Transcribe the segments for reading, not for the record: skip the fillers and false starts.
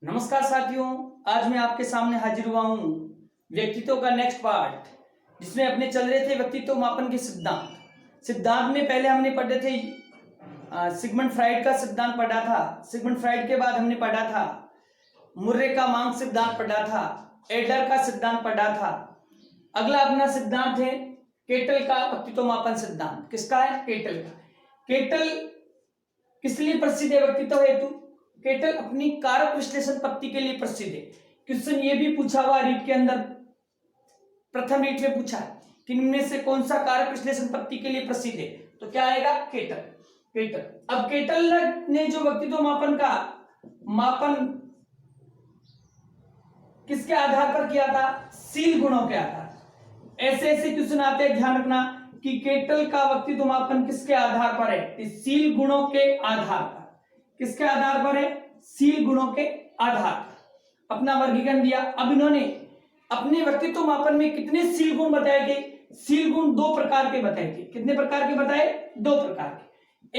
नमस्कार साथियों, आज मैं आपके सामने हाजिर हुआ हूँ व्यक्तित्व का नेक्स्ट पार्ट, जिसमें अपने चल रहे थे व्यक्तित्व मापन के सिद्धांत में पहले हमने पढ़े थे सिगमंड फ्राइड का सिद्धांत पढ़ा था। सिगमंड फ्राइड के बाद हमने पढ़ा था मुर्रे का मांग सिद्धांत पढ़ा था, एडलर का सिद्धांत पढ़ा था। अगला अपना सिद्धांत है केटल का व्यक्तित्व मापन सिद्धांत। किसका है? केटल का। केटल किस लिए प्रसिद्ध है व्यक्तित्व हेतु? केटल अपनी कारक विश्लेषण पद्धति के लिए प्रसिद्ध है। क्वेश्चन ये भी पूछा हुआ रीट के अंदर, प्रथम रीट में पूछा है कि इनमें से कौन सा कारक विश्लेषण पद्धति के लिए प्रसिद्ध है, तो क्या आएगा? केटल। अब केटल ने जो व्यक्तित्व मापन का मापन किसके आधार पर किया था? शील गुणों के आधार। ऐसे क्वेश्चन आते हैं, ध्यान रखना कि केटल का व्यक्तित्व मापन किसके आधार पर है? शील गुणों के आधार पर। किसके आधार पर है? शील गुणों के आधार पर अपना वर्गीकरण दिया। अब इन्होंने अपने व्यक्तित्व मापन में कितने शील गुण बताए थे? शील गुण दो प्रकार के बताए थे। कितने प्रकार के बताए? दो प्रकार के।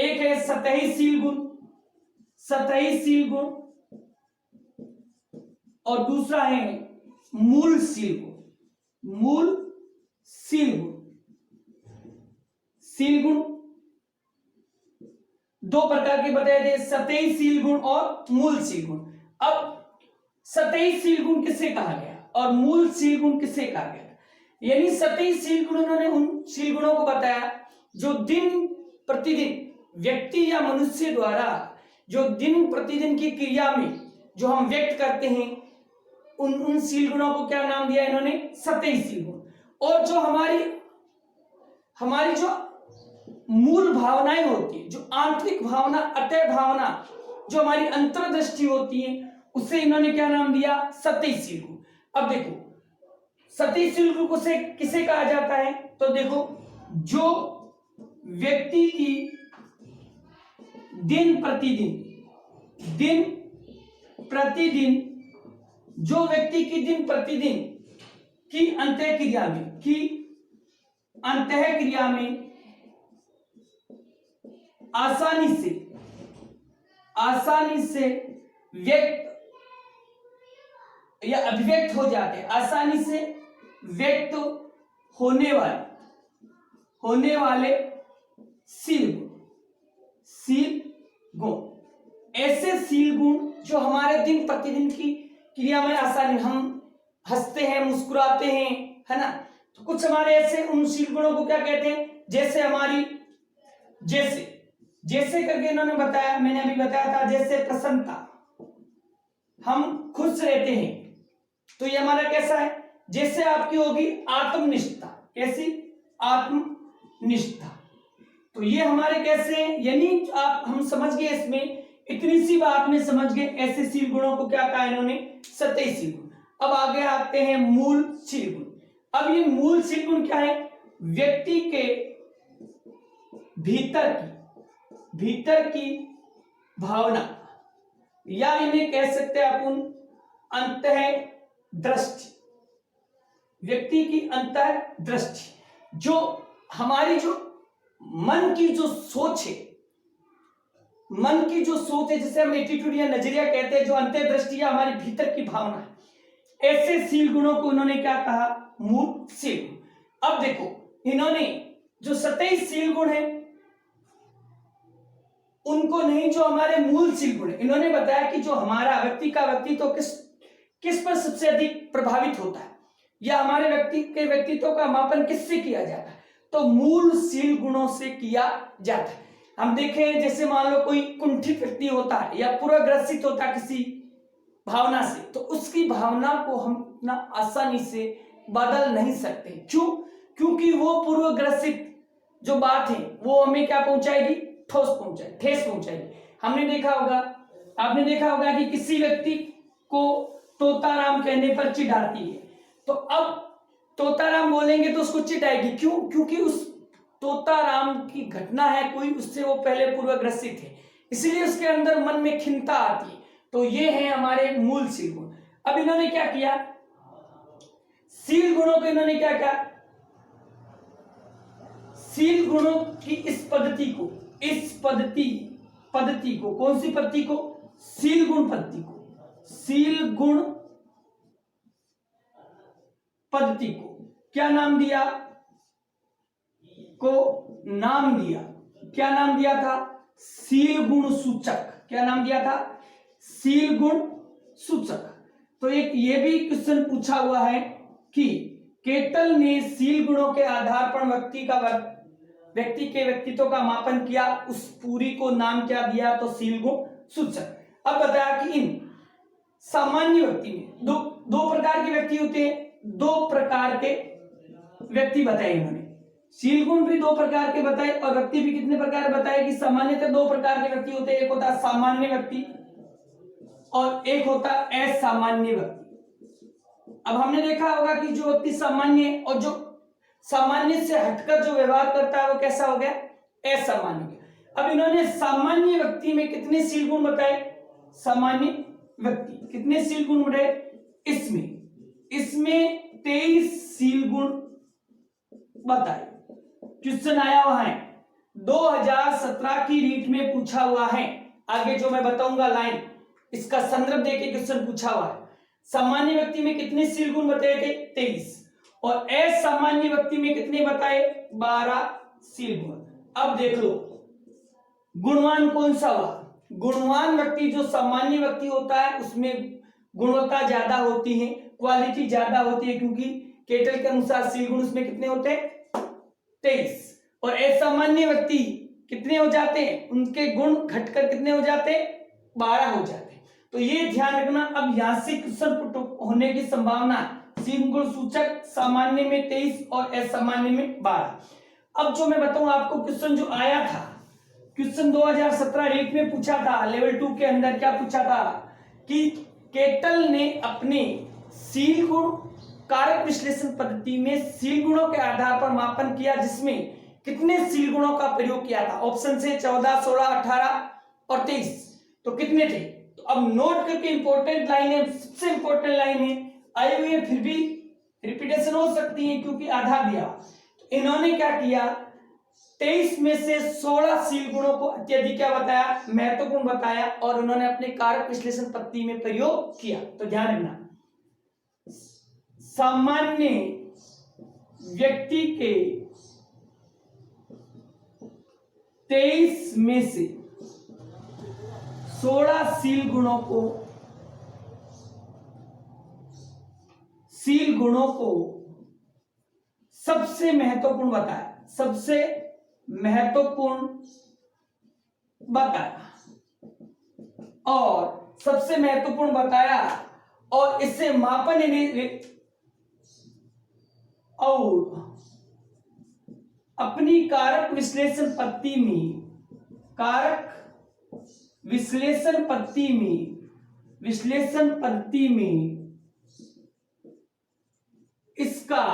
एक है सतही शील गुण और दूसरा है मूल शील गुण। शील गुण दो प्रकार के बताए थे, सतही शील गुण और मूल शील गुण। अब सतही शील गुण किसे कहा गया और मूल शील गुण किसे कहा गया? यानी सतही शील गुण उन्होंने उन शील गुणों को बताया जो दिन प्रतिदिन व्यक्ति या मनुष्य द्वारा जो दिन प्रतिदिन की क्रिया में जो हम व्यक्त करते हैं, उन शील गुणों को क्या नाम दिया इन्होंने? सतही शील गुण। और जो हमारी जो मूल भावनाएं होती है, जो आंतरिक भावना, अतः भावना, जो हमारी अंतर्दृष्टि होती है, उसे इन्होंने क्या नाम दिया? सतही शील गुण। अब देखो सतही शील गुण को से किसे कहा जाता है? तो देखो जो व्यक्ति की दिन प्रतिदिन जो व्यक्ति की दिन प्रतिदिन की अंतःक्रिया में आसानी से व्यक्त या अभिव्यक्त हो जाते हैं, आसानी से व्यक्त होने वाले शील गुण। ऐसे शील गुण जो हमारे दिन प्रतिदिन की क्रिया में आसानी, हम हंसते हैं, मुस्कुराते हैं, है ना, तो कुछ हमारे ऐसे उन शील गुणों को क्या कहते हैं? जैसे करके इन्होंने बताया, मैंने अभी बताया था, जैसे प्रसन्नता, हम खुश रहते हैं, तो ये हमारा कैसा है? जैसे आपकी होगी आत्मनिष्ठता। कैसी? आत्मनिष्ठता। तो ये हमारे कैसे हैं? यानी हम समझ गए, इसमें इतनी सी बात में समझ गए ऐसे शील गुणों को क्या कहा इन्होंने? सतही शील गुण। अब आगे आते हैं मूल शील गुण। अब ये मूल शील गुण क्या है? व्यक्ति के भीतर की भावना, या इन्हें कह सकते हैं अपन अंतःदृष्टि। व्यक्ति की अंतःदृष्टि, जो हमारी जो मन की जो सोच है, जिसे हम एटीट्यूड या नजरिया कहते हैं, जो अंतःदृष्टि या हमारी भीतर की भावना है, ऐसे शील गुणों को उन्होंने क्या कहा? मूल शील गुण। अब देखो इन्होंने जो सतही शील गुण है उनको नहीं, जो हमारे मूल शील गुण है, इन्होंने बताया कि जो हमारा व्यक्तित्व किस पर सबसे अधिक प्रभावित होता है, या हमारे व्यक्तित्व का मापन किससे किया जाता है? तो मूल शील गुणों से किया जाता है। हम देखें, जैसे मान लो कोई कुंठित व्यक्ति होता है या पूर्वग्रसित होता है किसी भावना से, तो उसकी भावना को हम इतना आसानी से बदल नहीं सकते। क्यों? क्योंकि वो पूर्वग्रसित जो बात है वो हमें क्या पहुंचाएगी? ठेस पहुंचाएगी। आपने देखा होगा कि किसी व्यक्ति को तोताराम कहने पर चिढ़ आती है, तो अब तोताराम बोलेंगे तो उसको चिढ़ आएगी। क्यों? क्योंकि उस तोताराम की घटना है कोई, उससे वो पहले पूर्वग्रसित है, इसलिए उसके अंदर मन में खिन्नता आती है। तो ये है हमारे मूल शील गुण। अब इन्होंने क्या किया? शील गुणों को इन्होंने क्या किया? शील गुणों की इस पद्धति को, कौन सी पद्धति को? शील गुण पद्धति को। शील गुण पद्धति को क्या नाम दिया? क्या नाम दिया था? शील गुण सूचक। क्या नाम दिया था? शील गुण सूचक। तो एक ये भी क्वेश्चन पूछा हुआ है कि केटल ने शील गुणों के आधार पर व्यक्ति के व्यक्तित्व का मापन किया, उस पूरी को नाम क्या दिया? तो शील गुण सूचक। अब बताया कि इन सामान्य व्यक्ति में दो प्रकार के व्यक्ति होते हैं, दो प्रकार के व्यक्ति बताए इन्होंने। शील गुण भी दो प्रकार के बताए और व्यक्ति भी कितने प्रकार बताए कि सामान्यतः दो प्रकार के व्यक्ति होते हैं, एक होता है सामान्य व्यक्ति और एक होता है असामान्य व्यक्ति। अब हमने देखा होगा कि जो व्यक्ति सामान्य और जो सामान्य से हटकर जो व्यवहार करता है वो कैसा हो गया? असामान्य। अब इन्होंने सामान्य व्यक्ति में कितने शील गुण बताए? सामान्य व्यक्ति कितने शील गुण बताए? इसमें 23 शील गुण बताए। क्वेश्चन आया हुआ है 2017 की रीट में पूछा हुआ है। आगे जो मैं बताऊंगा लाइन, इसका संदर्भ देके क्वेश्चन पूछा हुआ है। सामान्य व्यक्ति में कितने शील गुण बताए थे? 23। और असामान्य व्यक्ति में कितने बताए? 12 शील गुण। अब देख लो गुणवान कौन सा हुआ? गुणवान व्यक्ति जो सामान्य व्यक्ति होता है उसमें गुणवत्ता ज्यादा होती है, क्वालिटी ज्यादा होती है, क्योंकि केटल के अनुसार शील गुण उसमें कितने होते हैं? 23। और असामान्य व्यक्ति कितने हो जाते हैं? उनके गुण घटकर कितने हो जाते हैं? 12 हो जाते हैं। तो ये ध्यान रखना। अब यहां से क्वेश्चन होने की संभावना, शील गुण सूचक सामान्य में 23 और असामान्य में 12। अब जो मैं बताऊं आपको, क्वेश्चन जो आया था, क्वेश्चन 2017 रीट में पूछा था, लेवल 2 के अंदर क्या पूछा था कि केटल ने अपने शील गुण कारक विश्लेषण पद्धति में शील गुणों के आधार पर मापन किया, जिसमें कितने शील गुणों का प्रयोग किया था? ऑप्शन से 14, 16, 18 और 23। तो कितने थे? तो अब नोट करके इंपॉर्टेंट लाइन है, सबसे इंपॉर्टेंट लाइन है, आई हुई है, फिर भी रिपीटेशन हो सकती है क्योंकि आधा दिया। तो इन्होंने क्या किया? 23 में से 16 शील गुणों को अत्यधिक क्या बताया? महत्वपूर्ण बताया, और उन्होंने अपने कारक विश्लेषण पद्धति में प्रयोग किया। तो ध्यान रखना, सामान्य व्यक्ति के 23 में से 16 शील गुणों को सबसे महत्वपूर्ण बताया, सबसे महत्वपूर्ण बताया और सबसे महत्वपूर्ण बताया, और इससे मापन और अपनी कारक विश्लेषण पद्धति में इसका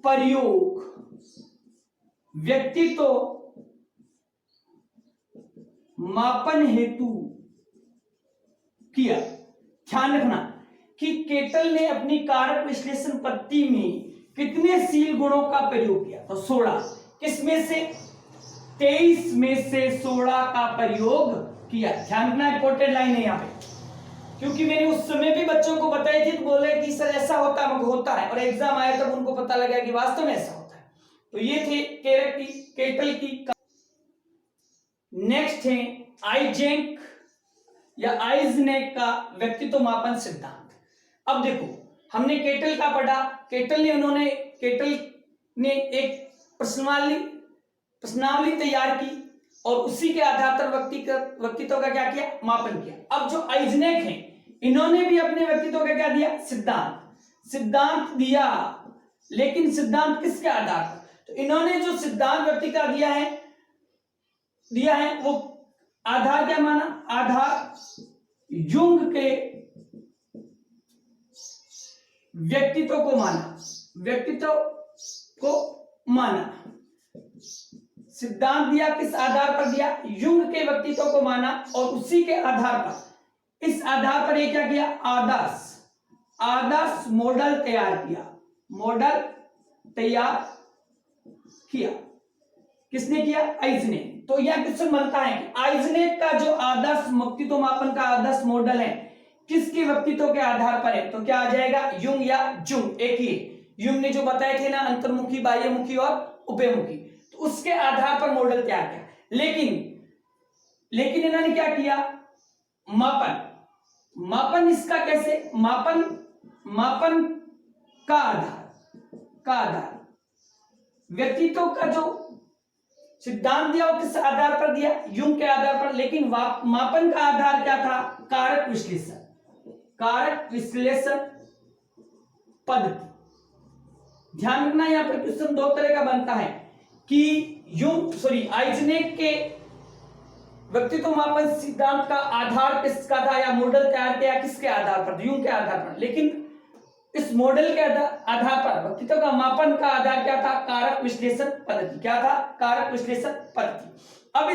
प्रयोग व्यक्तित्व मापन हेतु किया। ध्यान रखना कि केटल ने अपनी कारक विश्लेषण पद्धति में कितने शील गुणों का प्रयोग किया? तो 16। किसमें से? 23 में से 16 का प्रयोग किया। ध्यान रखना, इंपॉर्टेंट लाइन है यहाँ पे, क्योंकि मैंने उस समय भी बच्चों को बताई थी, तो बोले कि सर ऐसा होता है, और एग्जाम आया तब उनको पता लगा कि वास्तव में ऐसा होता है। तो ये थे केटल की। नेक्स्ट है आइजेंक या आइजनेक का व्यक्तित्व मापन सिद्धांत। अब देखो, हमने केटल का पढ़ा। केटल ने एक प्रश्नावली तैयार की और उसी के आधार पर व्यक्तित्व का क्या किया? मापन किया। अब जो आइजनेक हैं, इन्होंने भी अपने व्यक्तित्व का क्या दिया? सिद्धांत दिया, लेकिन सिद्धांत किसके आधार पर? तो इन्होंने जो सिद्धांत व्यक्ति का दिया है वो आधार क्या माना? आधार युंग के व्यक्तित्व को माना। सिद्धांत दिया, किस आधार पर दिया? युंग के व्यक्तित्व को माना, और उसी के आधार पर, इस आधार पर ये क्या किया? आदर्श मॉडल तैयार किया। किसने किया? आइजनेक। तो यह क्वेश्चन बनता है कि आइजनेक का जो आदर्श व्यक्तित्व मापन का आदर्श मॉडल है किसके व्यक्तित्व के आधार पर है? तो क्या आ जाएगा? युंग या जुंग, एक ही। युंग ने जो बताए थे ना अंतर्मुखी, बाह्यमुखी और उभयमुखी, तो उसके आधार पर मॉडल तैयार किया। लेकिन इन्होंने क्या किया? मापन इसका कैसे? मापन का आधार व्यक्तित्व का जो सिद्धांत दिया वो किस आधार पर दिया? युंग के आधार पर। लेकिन मापन का आधार क्या था? कारक विश्लेषण पद्धति। ध्यान रखना यहां पर क्वेश्चन दो तरह का बनता है कि आइजनेक के व्यक्तित्व मापन सिद्धांत का आधार किसका था या मॉडल तैयार किया किसके आधार पर? युंग के आधार पर। लेकिन इस मॉडल के आधार पर व्यक्तित्व का मापन का आधार क्या था? कारक विश्लेषण पद्धति। क्या था? कारक विश्लेषण पद्धति। अब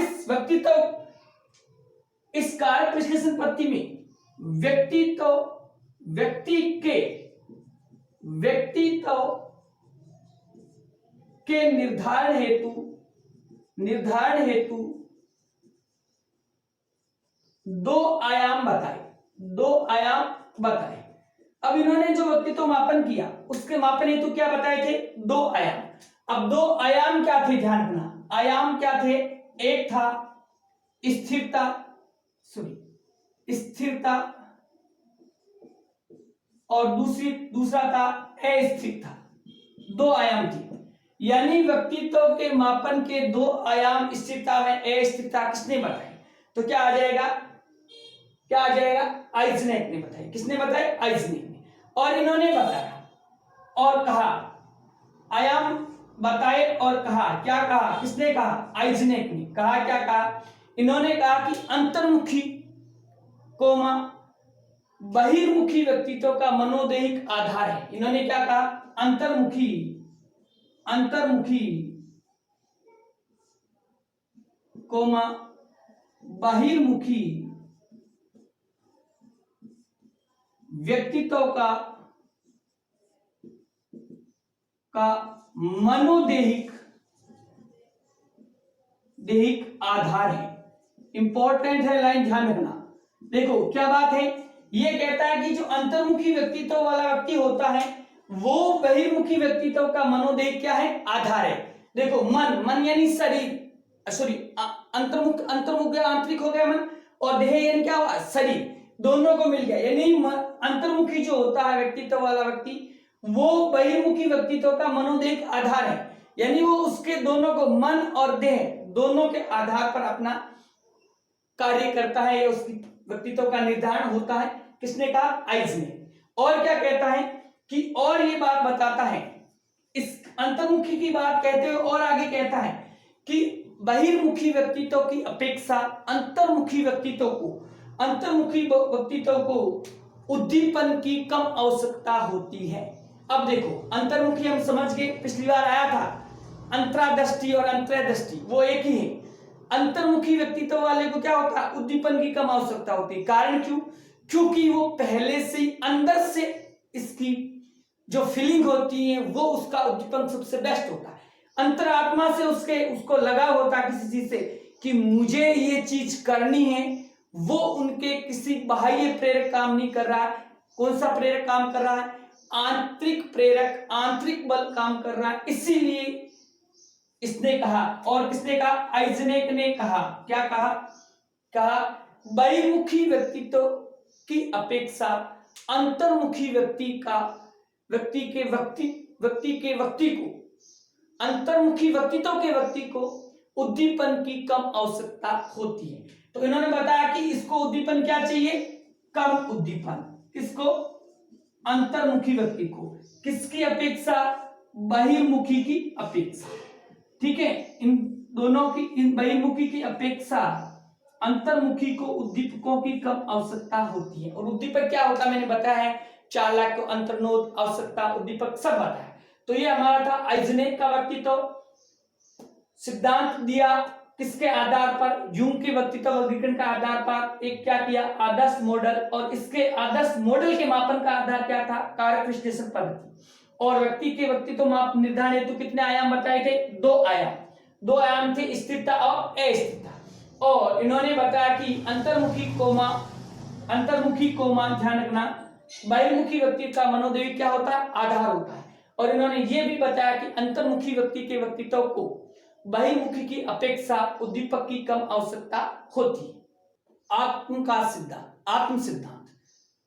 इस कारक विश्लेषण पद्धति में व्यक्तित्व के निर्धारण हेतु दो आयाम बताए। अब इन्होंने जो व्यक्तित्व मापन किया उसके मापन हेतु क्या बताए थे? दो आयाम। अब दो आयाम क्या थे? ध्यान रखना, आयाम क्या थे? एक था स्थिरता और दूसरा था अस्थिरता। दो आयाम थे, यानी व्यक्तित्व के मापन के दो आयाम स्थिरता में अस्थिरता किसने बताई? तो क्या आ जाएगा? आइजनेक ने बताई। किसने बताई? आइजनेक ने। और इन्होंने बताया और कहा, आयाम बताए और कहा। क्या कहा? किसने कहा? आइजनेक ने कहा। क्या कहा? इन्होंने कहा कि अंतर्मुखी बहिर्मुखी व्यक्तित्व का मनोदैहिक आधार है। इन्होंने क्या कहा? अंतर्मुखी बहिर्मुखी व्यक्तित्व का मनोदैहिक आधार है। इंपॉर्टेंट है लाइन, ध्यान रखना। देखो क्या बात है, ये कहता है कि जो अंतर्मुखी व्यक्तित्व वाला व्यक्ति होता है वो बहिर्मुखी व्यक्तित्व का मनोदैहिक क्या है? आधार है। देखो मन यानी शरीर, अंतर्मुख आंतरिक हो गया मन, और देह यानी क्या हुआ? शरीर। दोनों को मिल गया, यानी अंतर्मुखी जो होता है व्यक्तित्व वाला व्यक्ति वो बहिर्मुखी व्यक्तित्व का मनोदैहिक आधार है। यानी वो उसके दोनों को, मन और देह दोनों के आधार पर अपना कार्य करता है, या उसकी व्यक्तित्व का निर्धारण होता है। किसने कहा? आइजनेक। और क्या कहता है कि, और ये बात बताता है, इस अंतर्मुखी की बात कहते हुए और आगे कहता है कि बहिर्मुखी व्यक्तित्व की अपेक्षा अंतर्मुखी व्यक्तित्व को उद्दीपन की कम आवश्यकता होती है। अब देखो अंतर्मुखी हम समझ गए, पिछली बार आया था अंतरादृष्टि और अंतर्दृष्टि वो एक ही है। अंतर्मुखी व्यक्तित्व वाले को क्या होता है? उद्दीपन की कम आवश्यकता होती है। कारण क्यों? क्योंकि वो पहले से ही अंदर से इसकी जो फीलिंग होती है वो उसका उद्दीपन सबसे बेस्ट होता है। अंतरात्मा से उसको लगा होता है किसी चीज से कि मुझे ये चीज करनी है। वो उनके किसी बाह्य प्रेरक काम नहीं कर रहा है। कौन सा प्रेरक काम कर रहा है? आंतरिक प्रेरक, आंतरिक बल काम कर रहा है। इसीलिए इसने कहा, और किसने कहा? आइजनेक ने कहा। क्या कहा? बहिर्मुखी व्यक्तित्व की अपेक्षा अंतर्मुखी अंतर्मुखी व्यक्तित्व के व्यक्ति को उद्दीपन की कम आवश्यकता होती है। तो इन्होंने बताया कि इसको उद्दीपन क्या चाहिए? कम उद्दीपन। किसको? अंतर्मुखी व्यक्ति को। किसकी अपेक्षा? बहिर्मुखी की अपेक्षा। ठीक है, इन दोनों की, इन बहिर्मुखी की अपेक्षा अंतर्मुखी को उद्दीपकों की कम आवश्यकता होती है। और उद्दीपक क्या होता है मैंने बताया है, चालक, अंतर्नोद, आवश्यकता, उद्दीपक सब बताया। तो ये हमारा था आइजनेक का व्यक्तित्व सिद्धांत दिया। किसके आधार पर? युंग के व्यक्तित्व वर्गीकरण का आधार पर एक क्या किया? आदर्श मॉडल। और इसके आदर्श मॉडल के मापन का आधार क्या था? कारक विश्लेषण पद्धति। और व्यक्ति के व्यक्तित्व माप निर्धारण हेतु कितने आयाम बताए थे? दो आयाम। दो आयाम थे, स्थिरता और अस्थिरता। और इन्होंने बताया कि अंतर्मुखी कोमा ध्यान रखना, बहिर्मुखी व्यक्ति का मनोदैविक क्या होता है, आधार होता है। और इन्होंने ये भी बताया कि अंतर्मुखी व्यक्ति के व्यक्तित्व को बहिर्मुखी की अपेक्षा उद्दीपक की कम आवश्यकता होती है। आत्म सिद्धांत,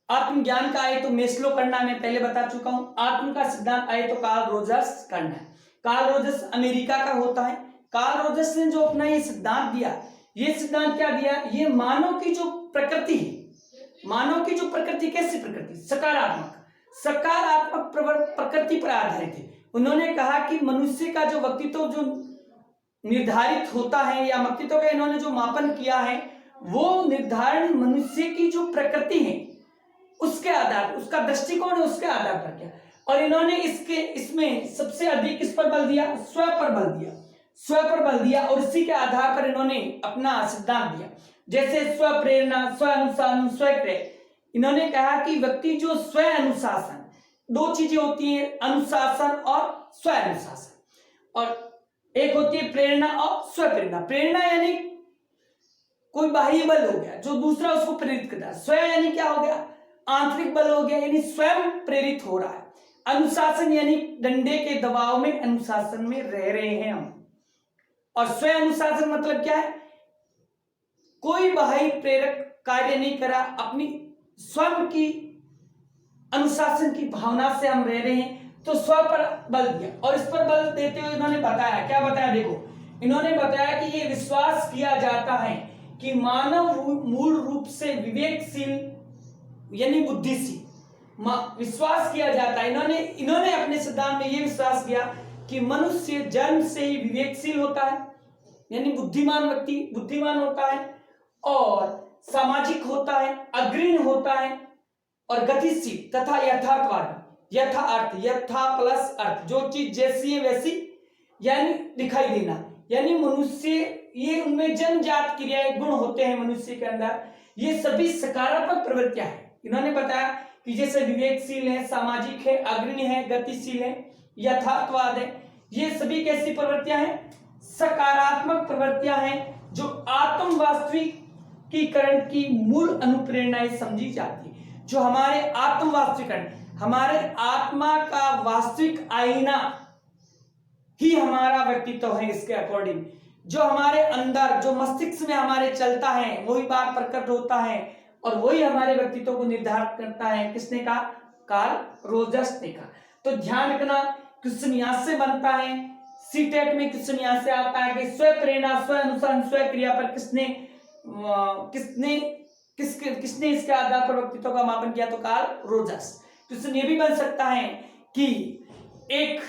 आत्मज्ञान का आए तो मेस्लो करना मैं पहले बता चुका हूं। आत्म का सिद्धांत आए तो कार्ल रोजर्स करना है। कार्ल रोजर्स अमेरिका का होता है। कार्ल रोजर्स ने जो अपना ये सिद्धांत दिया, ये सिद्धांत क्या दिया, ये मानव की जो प्रकृति है, मानव की जो प्रकृति, कैसी प्रकृति, सकारात्मक प्रकृति पर आधारित है। उन्होंने कहा कि मनुष्य का जो व्यक्तित्व जो निर्धारित होता है, या व्यक्तित्व का इन्होंने जो मापन किया है, वो निर्धारण मनुष्य की जो प्रकृति है उसके आधार, उसका दृष्टिकोण है, उसके आधार पर किया। और इन्होंने इसमें सबसे अधिक किस पर बल दिया, स्व पर बल दिया। और इसी के आधार पर इन्होंने अपना सिद्धांत दिया, जैसे स्व प्रेरणा, स्व अनुशासन, स्व क्रय। इन्होंने कहा कि व्यक्ति जो स्व अनुशासन, दो चीजें होती हैं, अनुशासन और स्व अनुशासन, और एक होती है प्रेरणा और स्व प्रेरणा। प्रेरणा यानी कोई बाह्य बल हो गया जो दूसरा उसको प्रेरित करता है। स्व यानी क्या हो गया, आंतरिक बल हो गया, यानी स्वयं प्रेरित हो रहा है। अनुशासन यानी डंडे के दबाव में अनुशासन में रह रहे हैं हम। और स्व अनुशासन मतलब क्या है, कोई बाह्य प्रेरक कार्य नहीं करा, अपनी स्वयं की अनुशासन की भावना से हम रह रहे हैं, तो स्व पर बल दिया। और इस पर बल देते हुए इन्होंने बताया, क्या बताया, देखो इन्होंने बताया कि ये विश्वास किया जाता है कि मानव मूल रूप से विवेकशील यानी बुद्धिशील, विश्वास किया जाता है। इन्होंने अपने सिद्धांत में यह विश्वास किया कि मनुष्य जन्म से ही विवेकशील होता है, यानी बुद्धिमान व्यक्ति बुद्धिमान होता है, और सामाजिक होता है, अग्रणी होता है, और गतिशील तथा यथार्थवादी, यथा प्लस अर्थ, जो चीज जैसी है वैसी यानी दिखाई देना, यानी मनुष्य, ये उनमें जन्मजात क्रियाएं गुण होते हैं मनुष्य के अंदर, ये सभी सकारात्मक प्रवृत्तियां हैं। इन्होंने बताया कि जैसे विवेकशील है, सामाजिक है, अग्रणी है, गतिशील है, यथार्थवाद है, ये सभी कैसी प्रवृत्तियां हैं, सकारात्मक प्रवृत्तियां हैं, जो आत्म वास्तविकीकरण की मूल अनुप्रेरणाएं समझी जाती है। जो हमारे आत्म वास्तविकरण, हमारे आत्मा का वास्तविक आईना ही हमारा व्यक्तित्व है। इसके अकॉर्डिंग जो हमारे अंदर, जो मस्तिष्क में हमारे चलता है, वही बात प्रकट होता है, और वही हमारे व्यक्तित्व को निर्धारित करता है। किसने कहा, कार्ल रोजर्स ने कहा। तो ध्यान रखना, क्वेश्चन यहां से बनता है, सीटेट में क्वेश्चन यहां से आता है कि स्व प्रेरणा, स्व अनुशासन, स्व क्रिया पर किसने इसके आधार पर व्यक्तित्व का मापन किया, तो कार्ल रोजर्स। क्वेश्चन ये भी बन सकता है कि एक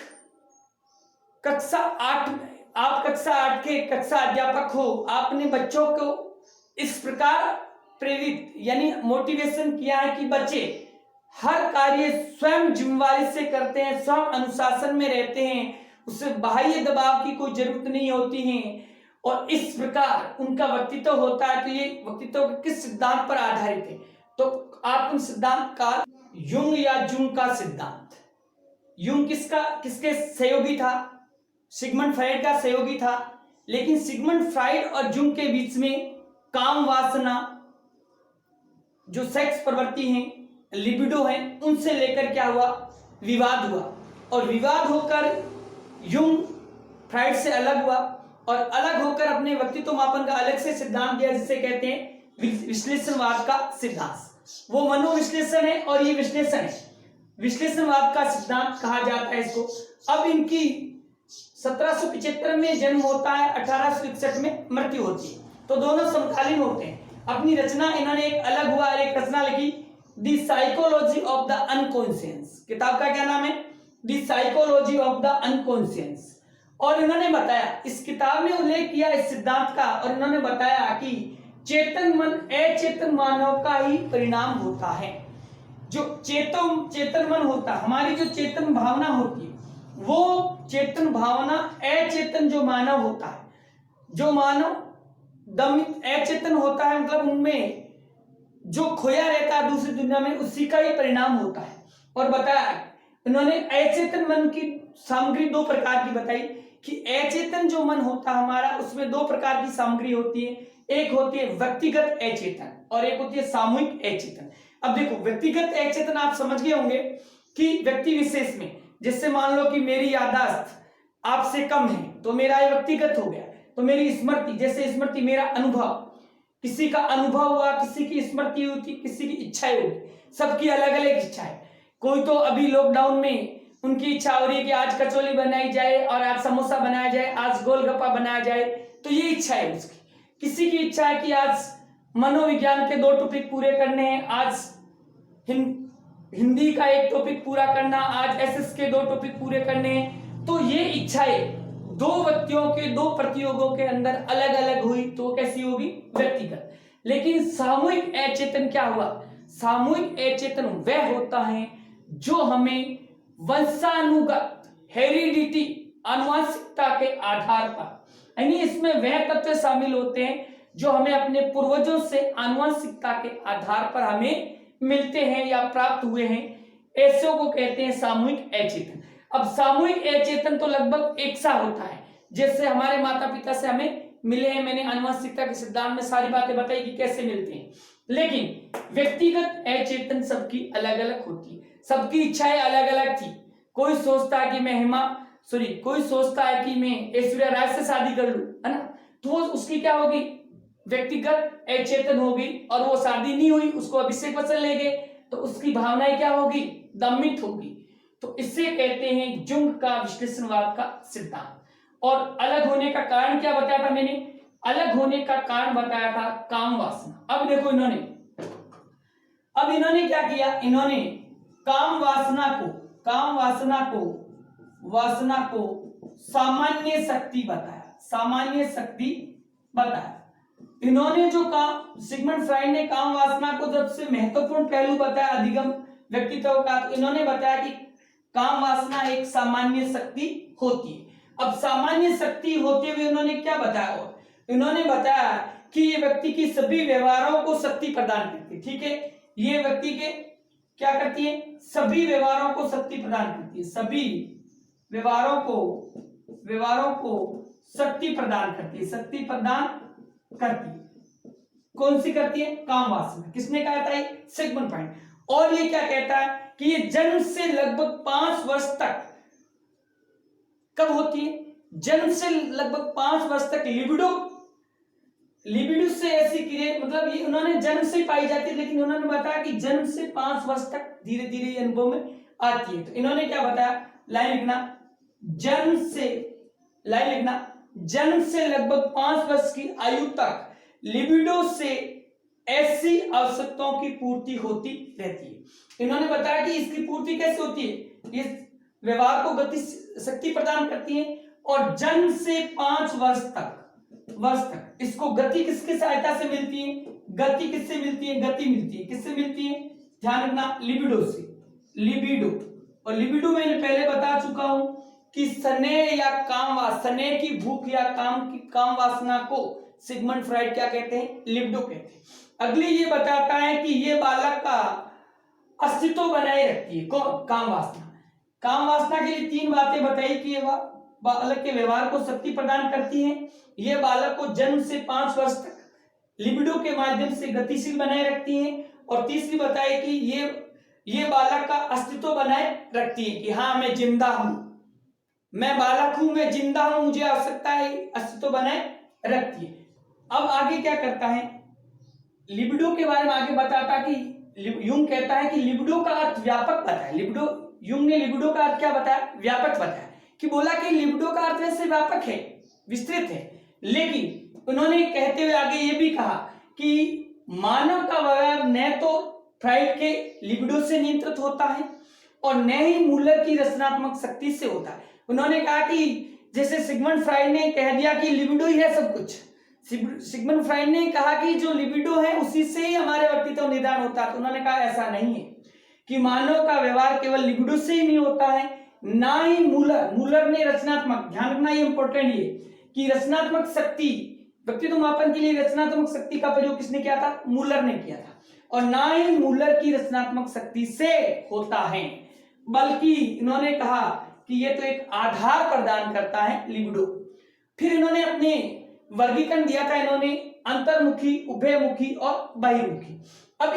कक्षा 8, आप कक्षा 8 के कक्षा अध्यापक हो, आपने बच्चों को इस प्रकार प्रेरित यानी मोटिवेशन किया है कि बच्चे हर कार्य स्वयं जिम्मेवारी से करते हैं, स्वयं अनुशासन में रहते हैं, उससे बाह्य दबाव की कोई जरूरत नहीं होती है, और इस प्रकार उनका व्यक्तित्व होता है। तो ये व्यक्तित्व किस सिद्धांत पर आधारित है, तो आत्म सिद्धांत का युंग या जूंग का सिद्धांत। युंग किसके सहयोगी था, सिगमंड फ्राइड का सहयोगी था, लेकिन सिगमंड फ्राइड और जूंग के बीच में काम वासना, जो सेक्स प्रवृत्ति है, लिबिडो है, उनसे लेकर क्या हुआ, विवाद हुआ, और विवाद होकर युंग फ्राइड से अलग हुआ, और अलग होकर अपने व्यक्तित्व मापन का अलग से सिद्धांत दिया, जिसे कहते हैं विश्लेषणवाद का सिद्धांत। वो मनोविश्लेषण है और ये विश्लेषण है, विश्लेषणवाद का सिद्धांत कहा जाता है इसको। अब इनकी 1775 में जन्म होता है, 1861 में मृत्यु होती है, तो दोनों समकालीन होते हैं। अपनी रचना इन्होंने एक अलग हुआ और एक रचना लिखी, the psychology of the unconscious. किताब का क्या नाम है, the psychology of the unconscious. और इन्होंने बताया, इस किताब में उल्लेख किया इस सिद्धांत का, और इन्होंने बताया कि चेतन मन अचेतन मानव का ही परिणाम होता है। जो चेतन मन होता है, हमारी जो चेतन भावना होती है, वो चेतन भावना अचेतन जो मानव होता है, जो मानव दमित अचेतन होता है, मतलब उनमें जो खोया रहता है दूसरी दुनिया में, उसी का ही परिणाम होता है। और बताया इन्होंने अचेतन मन की सामग्री दो प्रकार की बताई, कि अचेतन जो मन होता है हमारा, उसमें दो प्रकार की सामग्री होती है। एक होती है व्यक्तिगत अचेतन और एक होती है सामूहिक अचेतन। अब देखो, व्यक्तिगत अचेतन आप समझ गए होंगे कि व्यक्ति विशेष में, जिससे मान लो कि मेरी याददाश्त आपसे कम है तो मेरा ये व्यक्तिगत हो गया। तो मेरी स्मृति, जैसे स्मृति मेरा अनुभव, किसी का अनुभव हुआ, किसी की स्मृति होती, किसी की इच्छाएं होती, सबकी अलग अलग इच्छा है। कोई तो अभी लॉकडाउन में उनकी इच्छा हो रही है कि आज कचौली बनाई जाए और आज समोसा बनाया जाए, आज गोलगप्पा बनाया जाए, तो ये इच्छा है उसकी। किसी की इच्छा है कि आज मनोविज्ञान के 2 टॉपिक पूरे करने हैं, आज हिंदी का 1 टॉपिक पूरा करना, आज एसएस के 2 टॉपिक पूरे करने हैं। तो ये इच्छाएं 2 व्यक्तियों के 2 प्रतियोगों के अंदर अलग अलग हुई तो कैसी होगी? व्यक्तिगत। लेकिन सामूहिक अचेतन क्या हुआ? सामूहिक अचेतन वह होता है जो हमें वंशानुगत, हेरिडिटी, आनुवंशिकता के आधार पर, यानी इसमें वह तत्व शामिल होते हैं जो हमें अपने पूर्वजों से आनुवंशिकता के आधार पर हमें मिलते हैं या प्राप्त हुए हैं, ऐसों को कहते हैं सामूहिक अचेतन। अब सामूहिक अचेतन तो लगभग एक सा होता है, जैसे हमारे माता पिता से हमें मिले हैं। मैंने आनुवंशिकता के सिद्धांत में सारी बातें बताई कि कैसे मिलते हैं। लेकिन व्यक्तिगत अचेतन सबकी अलग अलग होती है, सबकी इच्छाएं अलग अलग थी। कोई सोचता है कि मैं कोई सोचता है कि मैं ऐश्वर्या राय से शादी कर लूं, है ना, तो उसकी क्या होगी? व्यक्तिगत अचेतन होगी, और वो शादी नहीं हुई, उसको अभिषेक बच्चन ले गए, तो उसकी भावनाएं क्या होगी? दमित होगी। तो इससे कहते हैं जुंग का विश्लेषणवाद का सिद्धांत। और अलग होने का कारण क्या बताया था मैंने? अलग होने का कारण बताया था काम वासना। अब देखो इन्होंने क्या किया? इन्होंने काम वासना को सामान्य शक्ति बताया। इन्होंने जो काम, सिगमंड फ्राइड ने काम वासना को सबसे महत्वपूर्ण पहलू बताया अधिगम व्यक्तित्व का, तो इन्होंने बताया कि काम वासना एक सामान्य शक्ति होती है। अब सामान्य शक्ति होते हुए इन्होंने क्या बताया? और इन्होंने बताया कि ये व्यक्ति की सभी व्यवहारों को शक्ति प्रदान करती है। ठीक है, ये व्यक्ति के क्या करती है? सभी व्यवहारों को शक्ति प्रदान करती है, सभी व्यवहारों को शक्ति प्रदान करती है। कौन सी करती है? काम वासना। किसने कहा था? Sigmund Freud. और ये क्या कहता है कि ये जन्म से लगभग 5 वर्ष तक कब होती है? जन्म से लगभग 5 वर्ष तक लिबिडो से ऐसी क्रिया, मतलब ये उन्होंने जन्म से पाई जाती है, लेकिन उन्होंने बताया कि जन्म से 5 वर्ष तक धीरे धीरे ये अनुभव में आती है। तो इन्होंने क्या बताया? लाइन लिखना, जन्म से लगभग 5 वर्ष की आयु तक लिबिडो से ऐसी आवश्यकताओं की पूर्ति होती रहती है। इन्होंने बताया कि इसकी पूर्ति कैसे होती है? ये व्यवहार को गति शक्ति प्रदान करती है, और जन्म से 5 वर्ष तक इसको गति किसकी सहायता से मिलती है? गति किससे मिलती है? किससे मिलती है? ध्यान रखना, लिबिडो से। और लिबिडो मैंने पहले बता चुका हूं कि स्नेह या स्नेह की भूख या काम वासना को सिगमंड फ्राइड क्या कहते हैं? लिबिडो कहते हैं। अगली ये बताता है कि ये बालक का अस्तित्व बनाए रखती है। काम वासना के लिए 3 बातें बताई कि ये बालक के व्यवहार को शक्ति प्रदान करती है, ये बालक को जन्म से 5 वर्ष तक लिबिडो के माध्यम से गतिशील बनाए रखती है, और तीसरी बताई कि ये बालक का अस्तित्व बनाए रखती है कि हाँ, मैं जिंदा हूं, मैं बालक हूं, मैं जिंदा हूं, मुझे आवश्यकता है, अस्तित्व बनाए रखती है। अब आगे क्या करता है? लिबिडो के बारे में आगे बताता कि यूंग कहता है कि लिबिडो का अर्थ व्यापक बताया। यूंग ने लिबिडो का अर्थ क्या बताया? व्यापक बताया, कि बोला कि लिबिडो का अर्थ वैसे व्यापक है, विस्तृत है, लेकिन उन्होंने कहते हुए आगे ये भी कहा कि मानव का व्यवहार न तो फ्राइड के लिबिडो से नियंत्रित होता है और न ही मूलर की रचनात्मक शक्ति से होता है। उन्होंने कहा कि जैसे सिगमंड फ्राइड ने कह दिया कि लिबिडो ही है सब कुछ, सिगमंड फ्राइड ने कहा कि जो लिबिडो है उसी से ही हमारे व्यक्तित्व निदान होता है, तो उन्होंने कहा ऐसा नहीं है कि मानव का व्यवहार केवल लिबिडो से ही नहीं होता है, ना ही मूलर ने रचनात्मक, ध्यान रखना ये इंपॉर्टेंट है कि रचनात्मक शक्ति, व्यक्तित्व मापन के लिए रचनात्मक शक्ति का प्रयोग किसने किया था? मूलर ने किया था, और ना ही मूलर की रचनात्मक शक्ति से होता है, बल्कि इन्होंने कहा कि ये तो एक आधार प्रदान करता है लिबिडो। फिर इन्होंने अपने वर्गीकरण दिया था, इन्होंने अंतर्मुखी, उभयमुखी और बहिर्मुखी। अब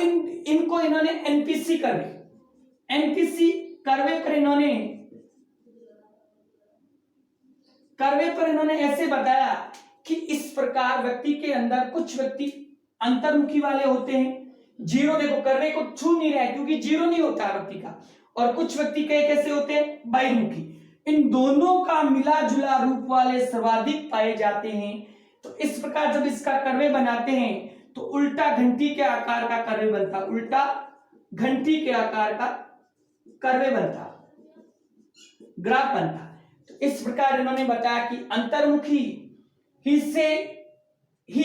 इनको इन्होंने एनपीसी कर्वे पर इन्होंने ऐसे बताया कि इस प्रकार व्यक्ति के अंदर कुछ व्यक्ति अंतर्मुखी वाले होते हैं, जीरो, देखो कर्वे को छू नहीं रहा है क्योंकि जीरो नहीं होता व्यक्ति का, और कुछ व्यक्ति कैसे होते हैं, बहिर्मुखी। इन दोनों का मिला जुला रूप वाले सर्वाधिक पाए जाते हैं। तो इस प्रकार जब इसका कर्वे बनाते हैं तो उल्टा घंटी के आकार का कर्वे बनता, उल्टा घंटी के आकार का कर्वे बनता, ग्राफ बनता। तो इस प्रकार इन्होंने बताया कि अंतर्मुखी ही से ही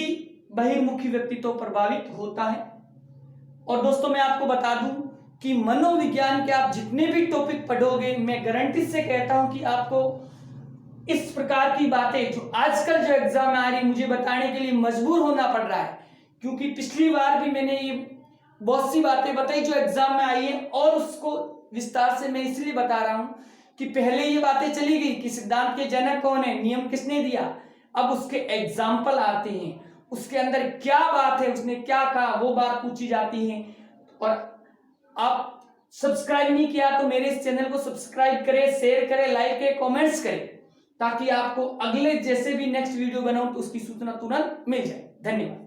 बहिर्मुखी व्यक्तित्व प्रभावित होता है। और दोस्तों मैं आपको बता दूं कि मनोविज्ञान के आप जितने भी टॉपिक पढ़ोगे, मैं गारंटी से कहता हूं कि आपको इस प्रकार की बातें जो आजकल जो एग्जाम में आ रही, मुझे बताने के लिए मजबूर होना पड़ रहा है, क्योंकि पिछली बार भी मैंने ये बहुत सी बातें बताई जो एग्जाम में आई है, और उसको विस्तार से मैं इसलिए बता रहा हूं कि पहले ये बातें चली गई कि सिद्धांत के जनक कौन है, नियम किसने दिया, अब उसके एग्जाम्पल आते हैं, उसके अंदर क्या बात है, उसने क्या कहा, वो बात पूछी जाती है। और आप सब्सक्राइब नहीं किया तो मेरे इस चैनल को सब्सक्राइब करें, शेयर करें, लाइक करें, कमेंट्स करें, ताकि आपको अगले जैसे भी नेक्स्ट वीडियो बनाऊं तो उसकी सूचना तुरंत मिल जाए। धन्यवाद।